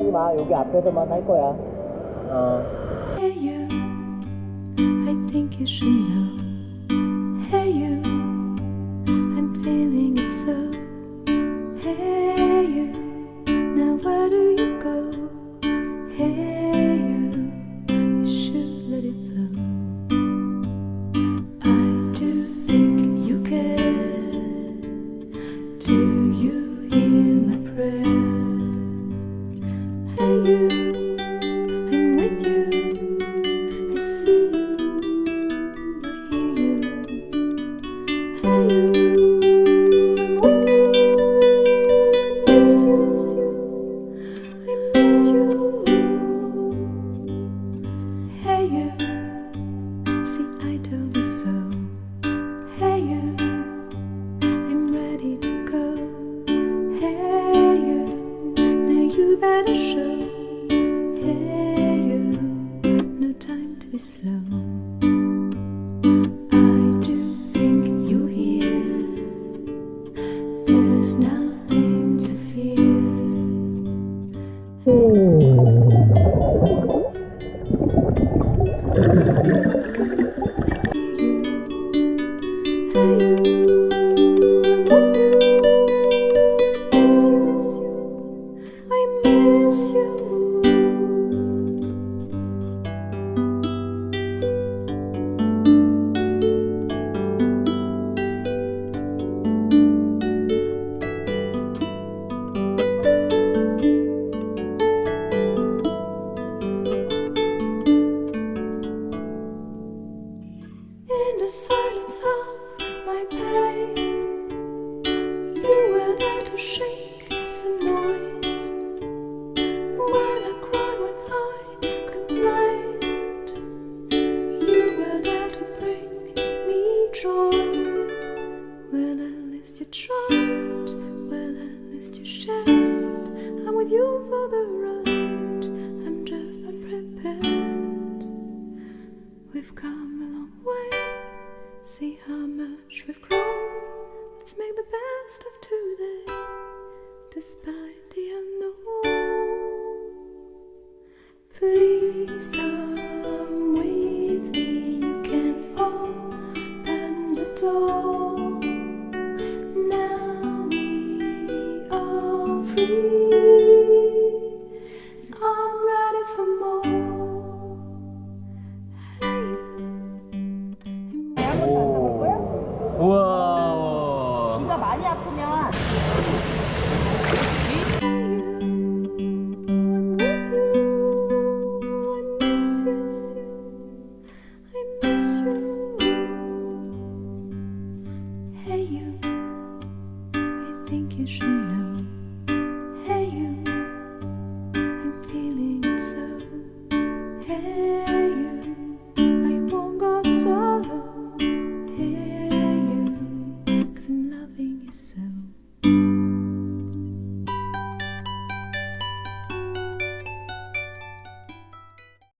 하지 마. 여기 앞에서만 할 거야. Hey you, I think you should know. Hey you, I'm feeling it so. Hey you, now where do you go? Hey you, you should let it flow. I do think you care. Do you hear my prayer? Hey you, I'm with you. I see you, I hear you. Hey you, I'm with you. I miss you, I miss you. Hey you, see I told you so. Hey you, I'm ready to go. Hey you, now you better show. Hey you, no time to be slow. I do think you're here. There's nothing to fear. In the silence of my pain, you were there to shake some noise. When I cried, when I complained, you were there to bring me joy. Well, at least you tried, well, at least you shared. I'm with you for the ride, I'm just unprepared. We've come a long way, see how much we've grown. Let's make the best of today, despite the unknown. Please come with me, you can open the door. Now we are free.